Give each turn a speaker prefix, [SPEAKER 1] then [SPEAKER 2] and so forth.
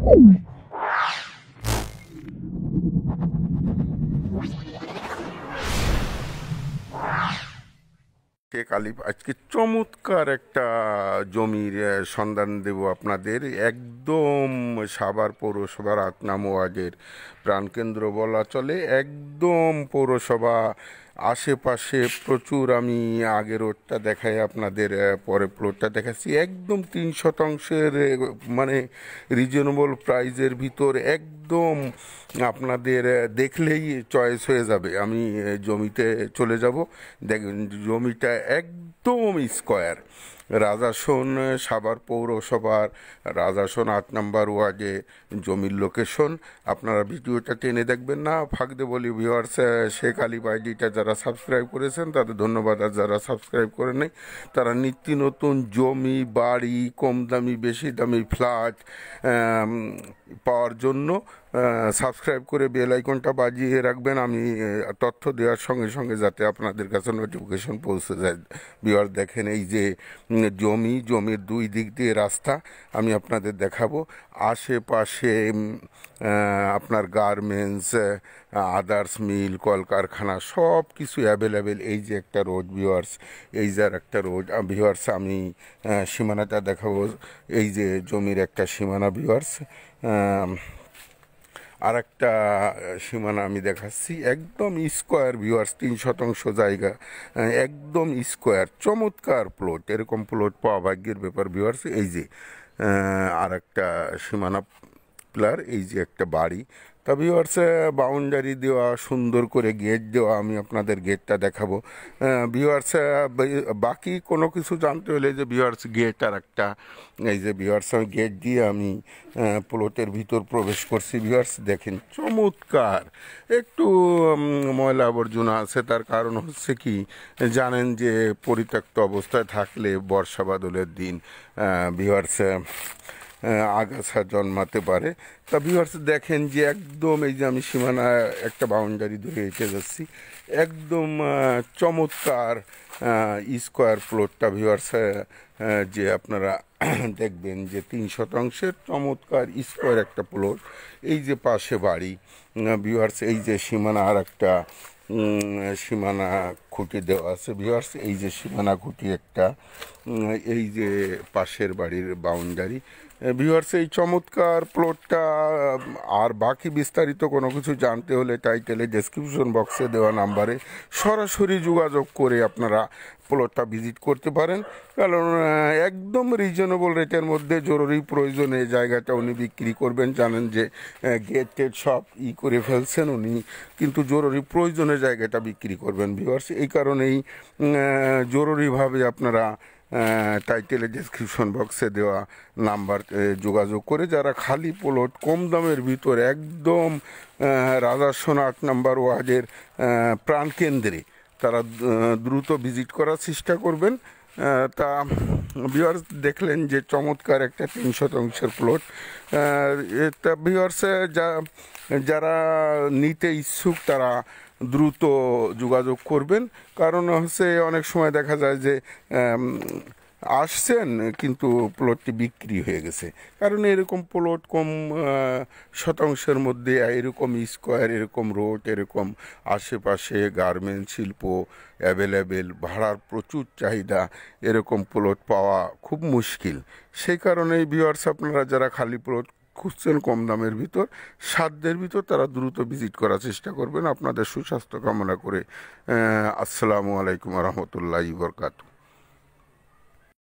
[SPEAKER 1] শেখ আলিফ আজকে চমৎকার একটা জমির সন্ধান দেব আপনাদের। একদম সাভার পৌরসভার ৮ নং ওয়ার্ডের প্রাণকেন্দ্র বলা চলে। একদম পৌরসভা আশেপাশে প্রচুর, আমি আগে রোডটা দেখাই আপনাদের, পরে প্লটটা দেখাচ্ছি। একদম ৩ শতাংশের মানে রিজনেবল প্রাইজের ভিতর, একদম আপনাদের দেখলেই চয়েস হয়ে যাবে। আমি জমিতে চলে যাব, দেখবেন জমিটা একদম স্কোয়ার। রাজাসন, সাভার পৌরসভার রাজাসন ৮ নম্বর ওয়ার্ডে জমির লোকেশন। আপনারা ভিডিওটা টেনে দেখবেন না। ফাঁকদে বলি ভিউয়ার্স, শেখ আলিফ আইডিটা যারা সাবস্ক্রাইব করেছেন তাদের ধন্যবাদ, আর যারা সাবস্ক্রাইব করে নেই তারা নিত্য নতুন জমি, বাড়ি, কম দামি বেশি দামি ফ্ল্যাট পাওয়ার জন্য সাবস্ক্রাইব করে বেল আইকনটা বাজিয়ে রাখবেন। আমি তথ্য দেওয়ার সঙ্গে সঙ্গে যাতে আপনাদের কাছে নোটিফিকেশন পৌঁছে যায়। ভিউয়ার দেখেন, এই যে জমির দুই দিক দিয়ে রাস্তা আমি আপনাদের দেখাবো। আশেপাশে আপনার গার্মেন্টস, আদার্স মিল, কলকারখানা সব কিছু অ্যাভেলেবেল। এই যে একটা রোড ভিউয়ার্স, এই যে আর একটা রোড ভিউয়ার্স। আমি সীমানাটা দেখাবো। এই যে জমির একটা সীমানা ভিউয়ার্স, আর একটা সীমানা আমি দেখাচ্ছি। একদম স্কোয়ার ভিউয়ার্স, ৩ শতাংশ জায়গা, একদম স্কোয়ার, চমৎকার প্লট। এরকম প্লট পাওয়া ভাগ্যের ব্যাপার ভিউয়ার্স। এই যে আর একটা সীমানা প্লার, এই যে একটা বাড়ি। তা ভিউয়ার্স, বাউন্ডারি দেওয়া, সুন্দর করে গেট দেওয়া। আমি আপনাদের গেটটা দেখাবো ভিউয়ার্স। বাকি কোনো কিছু জানতে হলে যে ভিউয়ার্স গেট আর একটা, এই যে ভিউয়ার্স আমি গেট দিয়ে আমি প্লটের ভিতর প্রবেশ করছি ভিউয়ার্স। দেখেন চমৎকার। একটু ময়লা আবর্জনা আছে, তার কারণ হচ্ছে কি জানেন যে পরিত্যক্ত অবস্থায় থাকলে বর্ষা বাদলের দিন ভিউয়ার্স আগাছা জন্মাতে পারে। তা ভিউয়ার্স দেখেন যে একদম, এই যে আমি সীমানা একটা বাউন্ডারি ধরে এঁকে যাচ্ছি, একদম চমৎকার স্কোয়ার প্লটটা ভিউয়ার্স। যে আপনারা দেখবেন যে ৩ শতাংশের চমৎকার স্কোয়ার একটা প্লট। এই যে পাশে বাড়ি ভিউয়ার্স, এই যে সীমানা আর একটা সীমানা খুঁটি দেওয়া আছে ভিউয়ার্স। এই যে সীমানা খুঁটি একটা, এই যে পাশের বাড়ির বাউন্ডারি ভিউয়ার্স। এই চমৎকার প্লটটা আর বাকি বিস্তারিত কোনো কিছু জানতে হলে টাইটেলে ডেসক্রিপশন বক্সে দেওয়া নাম্বারে সরাসরি যোগাযোগ করে আপনারা প্লটটা ভিজিট করতে পারেন। কারণ একদম রিজনেবল রেটের মধ্যে জরুরি প্রয়োজনে জায়গাটা উনি বিক্রি করবেন। জানেন যে গেট টেট সব করে ফেলছেন উনি, কিন্তু জরুরি প্রয়োজনে জায়গাটা বিক্রি করবেন ভিউয়ার্স। এই কারণেই জরুরিভাবে আপনারা টাইটেলে ডেসক্রিপশন বক্সে দেওয়া নাম্বার যোগাযোগ করে যারা খালি প্লট কম দামের ভিতর একদম রাজাসন ৮ নম্বর ওয়ার্ডের প্রাণকেন্দ্রে, তারা দ্রুত ভিজিট করার চেষ্টা করবেন। তা ভিউয়ার্স দেখলেন যে চমৎকার একটা ৩ শতাংশের প্লট। তা ভিউয়ার্স যারা নিতে ইচ্ছুক তারা দ্রুত যোগাযোগ করবেন। কারণ হচ্ছে অনেক সময় দেখা যায় যে আসছেন কিন্তু প্লটটি বিক্রি হয়ে গেছে। কারণ এরকম প্লট কম শতাংশের মধ্যে, এরকম স্কোয়ার, এরকম রোড, এরকম আশেপাশে গার্মেন্টস শিল্প অ্যাভেলেবেল, ভাড়ার প্রচুর চাহিদা, এরকম প্লট পাওয়া খুব মুশকিল। সেই কারণেই ভিউয়ার্স আপনারা যারা খালি প্লট খুঁজছেন কম দামের ভিতর, সাধ্যের ভিতর, তারা দ্রুত ভিজিট করার চেষ্টা করবেন। আপনাদের সুস্বাস্থ্য কামনা করে আসসালামু আলাইকুম রহমতুল্লাহি বরকাতুহু।